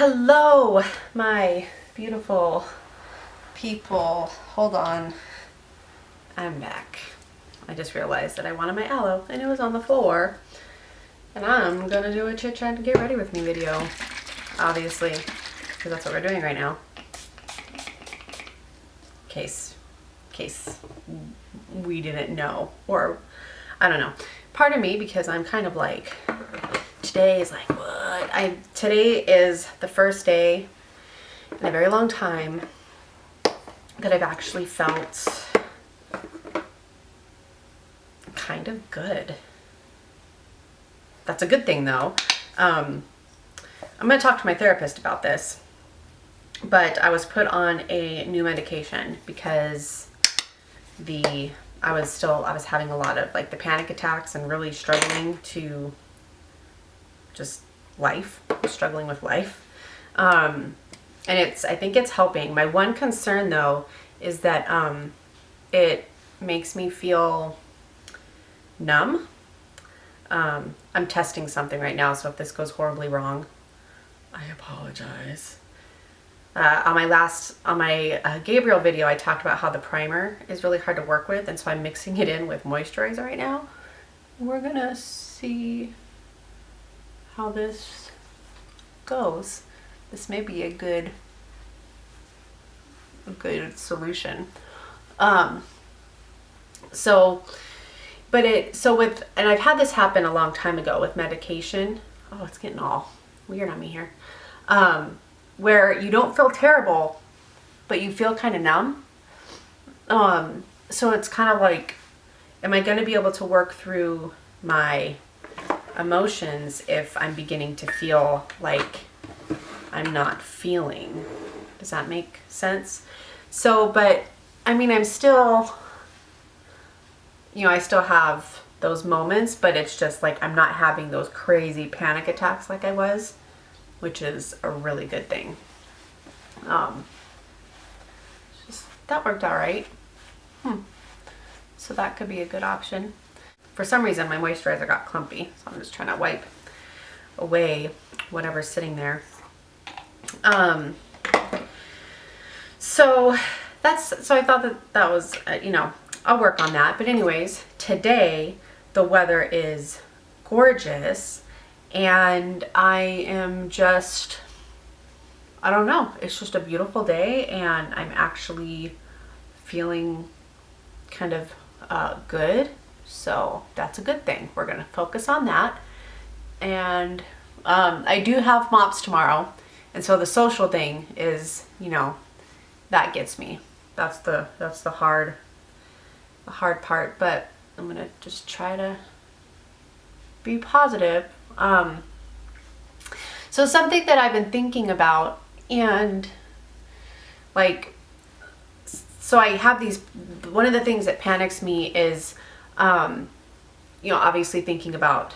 Hello, my beautiful people. Hold on. I'm back. I just realized that I wanted my aloe and it was on the floor. And I'm gonna do a chit chat and get ready with me video. Obviously, because that's what we're doing right now. Case we didn't know, or I don't know. Part of me, because I'm kind of like, today is like, what? Today is the first day in a very long time that I've actually felt kind of good. That's a good thing though. I'm going to talk to my therapist about this, but I was put on a new medication because I was having a lot of like the panic attacks and really struggling to just struggling with life. And I think it's helping. My one concern though is that it makes me feel numb. I'm testing something right now, so if this goes horribly wrong, I apologize. On my Gabriel video, I talked about how the primer is really hard to work with, and so I'm mixing it in with moisturizer right now. We're gonna see how this goes. This may be a good solution. And I've had this happen a long time ago with medication. Oh, it's getting all weird on me here. Where you don't feel terrible, but you feel kind of numb. So it's kind of like, am I going to be able to work through my emotions if I'm beginning to feel like I'm not feeling? Does that make sense? So, but I mean, I'm still, I still have those moments, but it's just like I'm not having those crazy panic attacks like I was, which is a really good thing. That worked all right. So that could be a good option. For some reason, my moisturizer got clumpy, so I'm just trying to wipe away whatever's sitting there. So I thought that was, I'll work on that. But anyways, today the weather is gorgeous, and I am just, I don't know, it's just a beautiful day, and I'm actually feeling kind of good. So that's a good thing. We're gonna focus on that. And I do have mops tomorrow, and so the social thing is, that gets me. That's the hard part, but I'm gonna just try to be positive. So something that I've been thinking about, and like, so I have one of the things that panics me is, obviously thinking about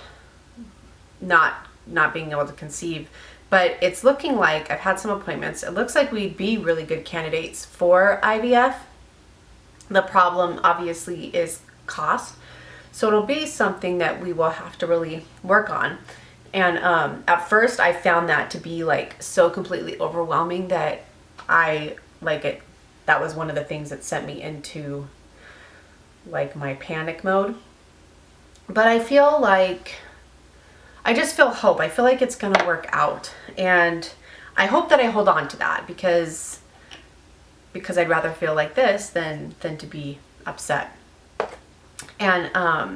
not being able to conceive, but it's looking like I've had some appointments. It looks like we'd be really good candidates for IVF. The problem obviously is cost. So it'll be something that we will have to really work on. And at first I found that to be like so completely overwhelming that that was one of the things that sent me into like my panic mode. But I feel like, I just feel hope. I feel like it's gonna work out. And I hope that I hold on to that because I'd rather feel like this than to be upset. And I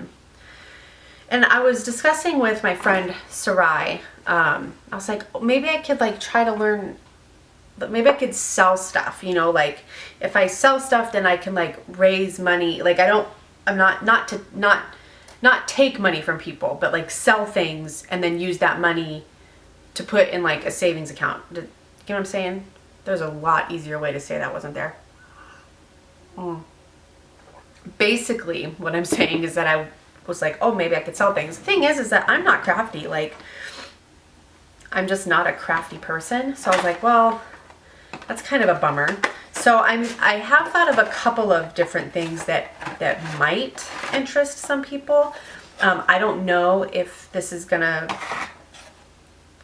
was discussing with my friend Sarai. I was like, maybe I could like try to learn, maybe I could sell stuff, like if I sell stuff, then I can like raise money. Like I'm not take money from people, but like sell things and then use that money to put in like a savings account. You know what I'm saying? There's a lot easier way to say that, wasn't there? Basically, what I'm saying is that I was like, oh, maybe I could sell things. The thing is that I'm not crafty. Like, I'm just not a crafty person. So I was like, well, that's kind of a bummer. So I have thought of a couple of different things that might interest some people. I don't know if this is gonna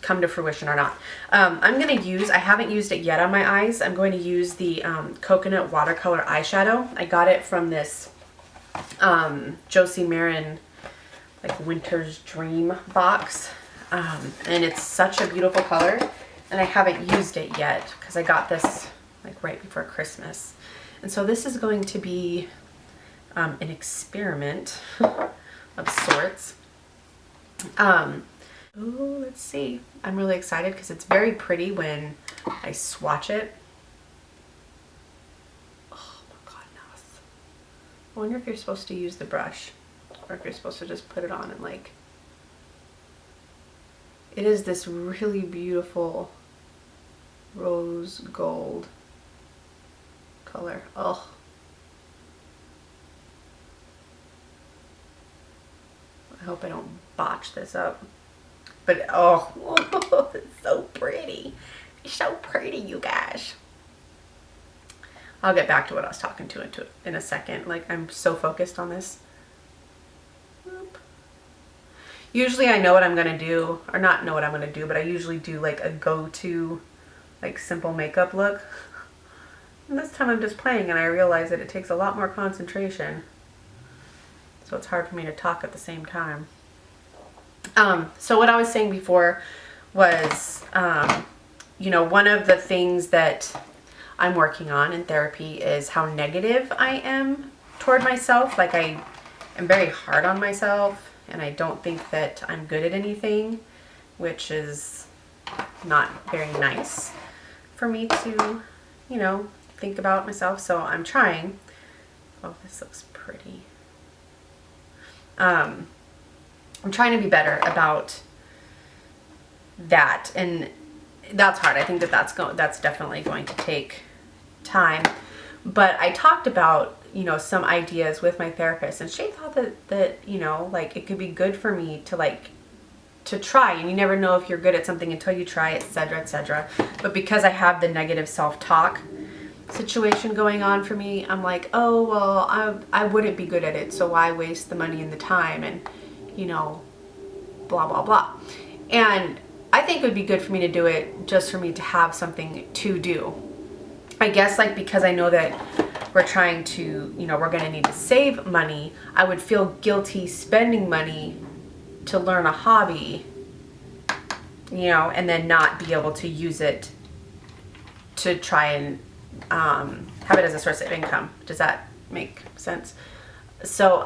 come to fruition or not. I'm going to use, I haven't used it yet on my eyes. I'm going to use the Coconut Watercolor Eyeshadow. I got it from this Josie Maran like Winter's Dream box. And it's such a beautiful color. And I haven't used it yet because I got this like right before Christmas. And so this is going to be an experiment of sorts. Ooh, let's see. I'm really excited because it's very pretty when I swatch it. Oh my goodness. I wonder if you're supposed to use the brush or if you're supposed to just put it on and like... It is this really beautiful rose gold color. Oh. I hope I don't botch this up. But oh, it's so pretty. It's so pretty, you guys. I'll get back to what I was talking to in a second. Like, I'm so focused on this. Oop. Usually I know what I'm gonna do, or not know what I'm gonna do, but I usually do like a go-to, like simple makeup look. And this time I'm just playing and I realize that it takes a lot more concentration. So it's hard for me to talk at the same time. So what I was saying before was, you know, one of the things that I'm working on in therapy is how negative I am toward myself. Like, I am very hard on myself and I don't think that I'm good at anything, which is not very nice for me to, you know, think about myself. So I'm trying. Oh, this looks pretty. I'm trying to be better about that, and that's hard. I think that that's definitely going to take time. But I talked about, you know, some ideas with my therapist, and she thought that you know, like, it could be good for me to like to try, and you never know if you're good at something until you try, etc., etc. But because I have the negative self-talk situation going on for me, I'm like, oh well, I wouldn't be good at it, so why waste the money and the time, and you know, blah blah blah. And I think it would be good for me to do it just for me to have something to do. I guess, like, because I know that we're trying to, you know, we're going to need to save money, I would feel guilty spending money to learn a hobby, you know, and then not be able to use it to try and have it as a source of income. Does that make sense? So,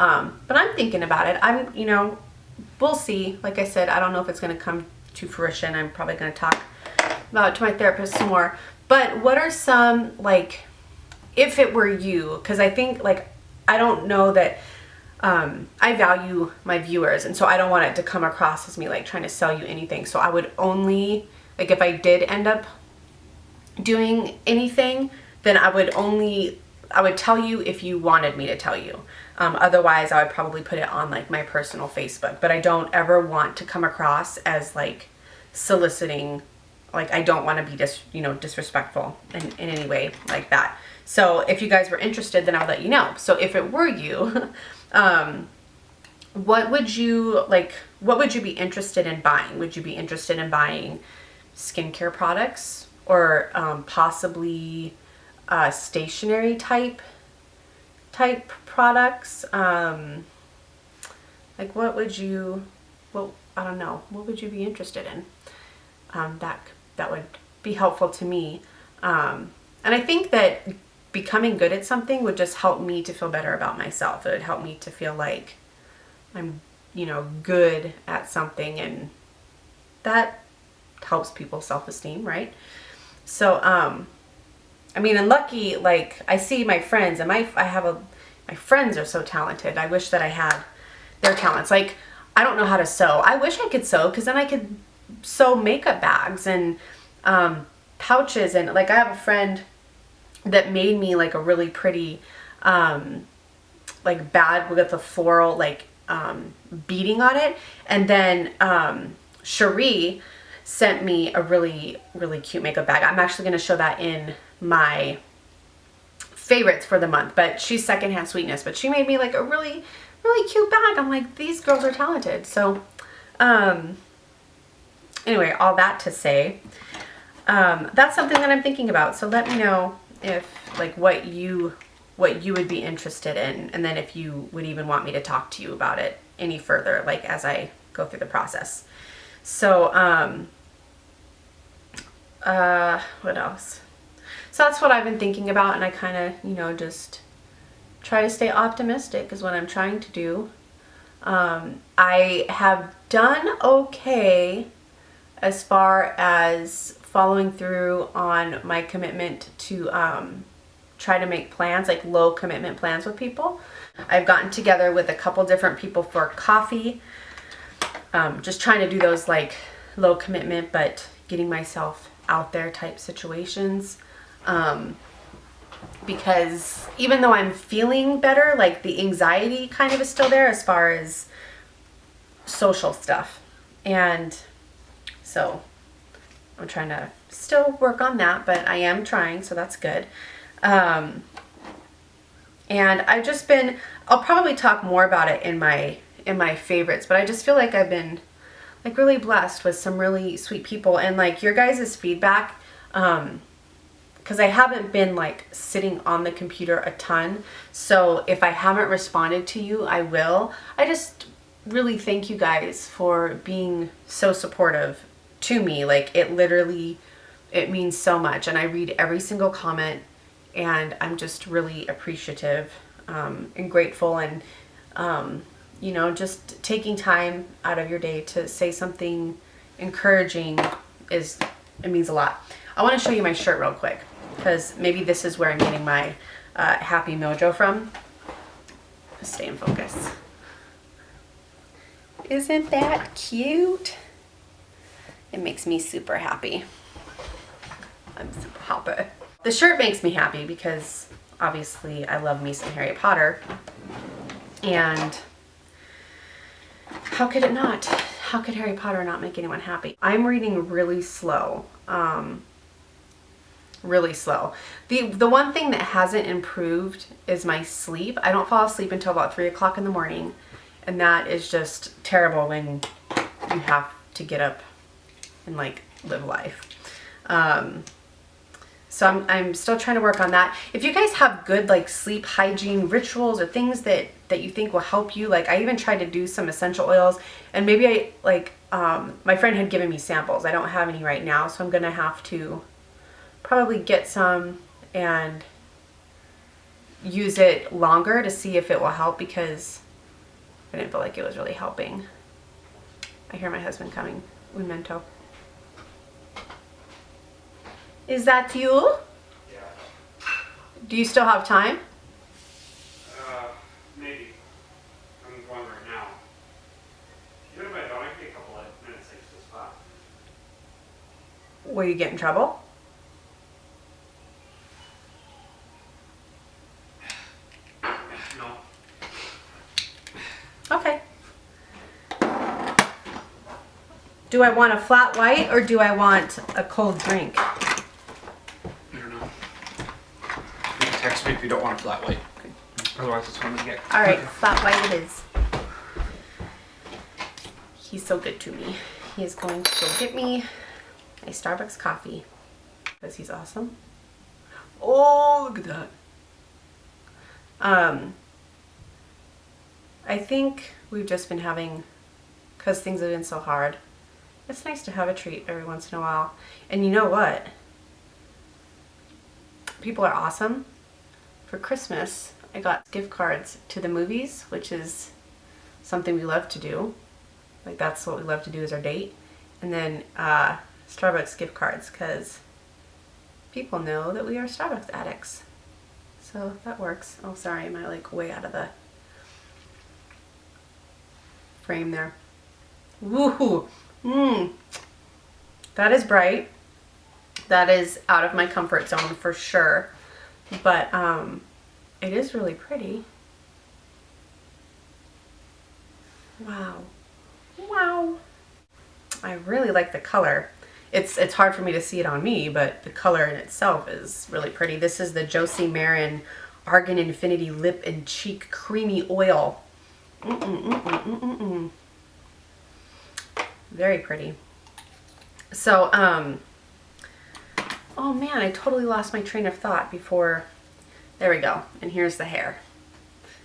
but I'm thinking about it. I'm, you know, we'll see. Like I said, I don't know if it's going to come to fruition. I'm probably going to talk about it to my therapist some more. But what are some, like, if it were you, because I think, like, I don't know that, I value my viewers, and so I don't want it to come across as me, like, trying to sell you anything. So I would only, like, if I did end up doing anything, then I would tell you if you wanted me to tell you. Otherwise, I would probably put it on like my personal Facebook. But I don't ever want to come across as like soliciting. Like, I don't want to be disrespectful in any way like that. So if you guys were interested, then I would let you know. So if it were you, what would you be interested in buying? Would you be interested in buying skincare products, or possibly stationery type products? Like, what would you, well, I don't know, what would you be interested in? That would be helpful to me. And I think that becoming good at something would just help me to feel better about myself. It would help me to feel like I'm, you know, good at something, and that helps people's self-esteem, right? So, I mean, and lucky, like, I see my friends, and my friends are so talented. I wish that I had their talents. Like, I don't know how to sew. I wish I could sew, because then I could sew makeup bags and pouches, and like, I have a friend that made me like a really pretty like bag with a floral like beading on it, and then Cherie sent me a really cute makeup bag. I'm actually going to show that in my favorites for the month, but she's Secondhand Sweetness, but she made me like a really cute bag. I'm like, these girls are talented. So anyway, all that to say, that's something that I'm thinking about. So let me know if like what you would be interested in, and then if you would even want me to talk to you about it any further, like as I go through the process. So what else? So that's what I've been thinking about, and I kind of, you know, just try to stay optimistic is what I'm trying to do. I have done okay as far as following through on my commitment to try to make plans, like low commitment plans with people. I've gotten together with a couple different people for coffee, just trying to do those like low commitment but getting myself out there type situations. Because even though I'm feeling better, like the anxiety kind of is still there as far as social stuff. And so I'm trying to still work on that, but I am trying, so that's good. And I've just been, I'll probably talk more about it in my favorites, but I just feel like I've been like really blessed with some really sweet people, and like your guys' feedback, because I haven't been like sitting on the computer a ton, so if I haven't responded to you, I will. I just really thank you guys for being so supportive to me. Like it literally, it means so much, and I read every single comment, and I'm just really appreciative and grateful, and you know, just taking time out of your day to say something encouraging it means a lot. I want to show you my shirt real quick, because maybe this is where I'm getting my happy mojo from. Stay in focus. Isn't that cute? It makes me super happy. I'm super happy. The shirt makes me happy because obviously I love me some Harry Potter, and how could it not? How could Harry Potter not make anyone happy? I'm reading really slow. Really slow. The one thing that hasn't improved is my sleep. I don't fall asleep until about 3 o'clock in the morning, and that is just terrible when you have to get up and like live life. So I'm still trying to work on that. If you guys have good like sleep hygiene rituals or things that you think will help you, like I even tried to do some essential oils, and maybe I like my friend had given me samples. I don't have any right now, so I'm gonna have to probably get some and use it longer to see if it will help, because I didn't feel like it was really helping. I hear my husband coming. Un momento. Is that you? Yeah. Do you still have time? Maybe. I'm going right now. Even if I don't, I can take a couple of minutes to get to the spot. Will you get in trouble? No. Okay. Do I want a flat white or do I want a cold drink? I don't know. You can text me if you don't want a flat white. Otherwise, it's one to get. All right, flat white it is. He's so good to me. He is going to go get me a Starbucks coffee because he's awesome. Oh, look at that. I think we've just been having, because things have been so hard, it's nice to have a treat every once in a while. And you know what? People are awesome. For Christmas, I got gift cards to the movies, which is something we love to do. Like that's what we love to do as our date. And then Starbucks gift cards, because people know that we are Starbucks addicts. So that works. Oh, sorry, am I like way out of the frame there? Woohoo! That is bright. That is out of my comfort zone for sure. But it is really pretty. Wow. Wow. I really like the color. It's hard for me to see it on me, but the color in itself is really pretty. This is the Josie Maran Argan Infinity Lip and Cheek Creamy Oil. Very pretty. So, oh man, I totally lost my train of thought before. There we go. And here's the hair.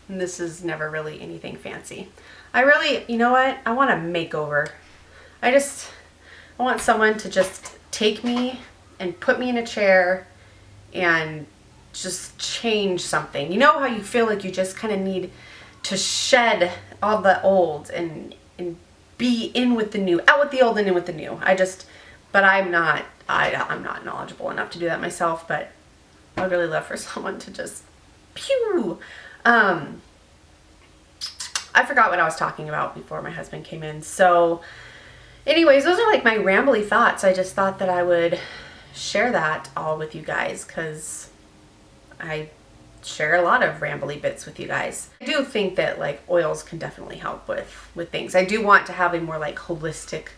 And this is never really anything fancy. I really, you know what? I want a makeover. I want someone to just take me and put me in a chair and just change something. You know how you feel like you just kind of need to shed all the old and be in with the new, out with the old and in with the new. But I'm not knowledgeable enough to do that myself, but I would really love for someone to just pew. I forgot what I was talking about before my husband came in. So anyways, those are like my rambly thoughts. I just thought that I would share that all with you guys because I share a lot of rambly bits with you guys. I do think that like oils can definitely help with things. I do want to have a more like holistic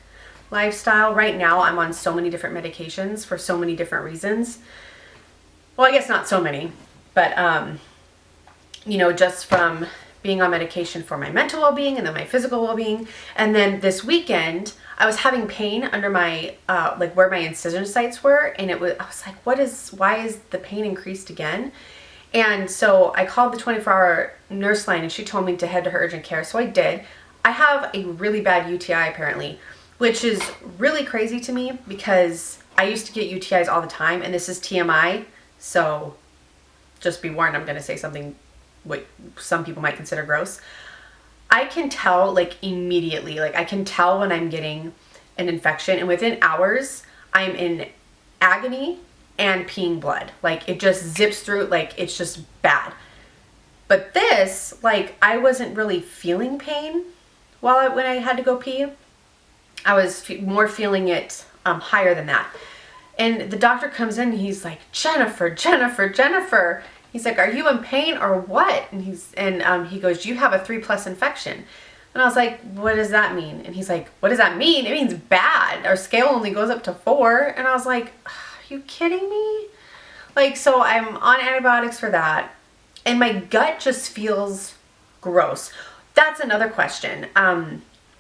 lifestyle. Right now I'm on so many different medications for so many different reasons. Well, I guess not so many, but you know, just from being on medication for my mental well-being and then my physical well-being. And then this weekend I was having pain under my like where my incision sites were, and I was like, why is the pain increased again? And so I called the 24-hour nurse line and she told me to head to her urgent care. So I did. I have a really bad UTI apparently, which is really crazy to me because I used to get UTIs all the time, and this is TMI. So just be warned, I'm going to say something what some people might consider gross. I can tell like immediately, like I can tell when I'm getting an infection, and within hours I'm in agony and peeing blood. Like it just zips through, like it's just bad. But this, like I wasn't really feeling pain when I had to go pee. I was more feeling it higher than that. And the doctor comes in and he's like, Jennifer. He's like, are you in pain or what? And he goes, you have a 3+ infection. And I was like, what does that mean? And he's like, what does that mean? It means bad. Our scale only goes up to 4. And I was like, are you kidding me? Like, so I'm on antibiotics for that. And my gut just feels gross. That's another question.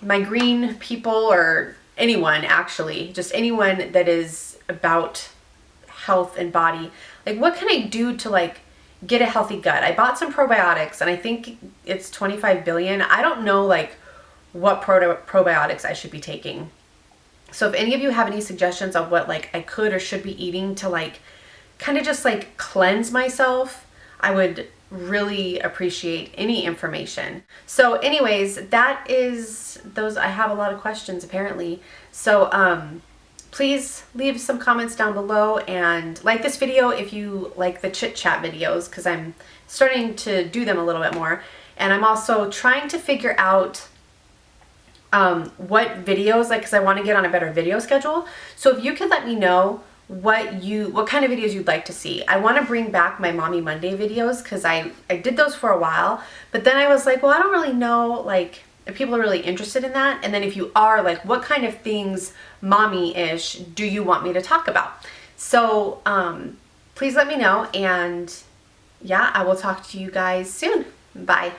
Migraine people, or anyone actually, just anyone that is about health and body, like what can I do to like get a healthy gut? I bought some probiotics and I think it's 25 billion. I don't know like what probiotics I should be taking. So if any of you have any suggestions of what like I could or should be eating to like kind of just like cleanse myself, I would really appreciate any information. So anyways, that is those. I have a lot of questions apparently. So please leave some comments down below and like this video if you like the chit chat videos, because I'm starting to do them a little bit more. And I'm also trying to figure out what videos, like, because I want to get on a better video schedule. So if you could let me know what kind of videos you'd like to see. I want to bring back my Mommy Monday videos because I did those for a while, but then I was like, well, I don't really know like if people are really interested in that. And then if you are, like, what kind of things mommy-ish do you want me to talk about? So please let me know, and yeah, I will talk to you guys soon. Bye.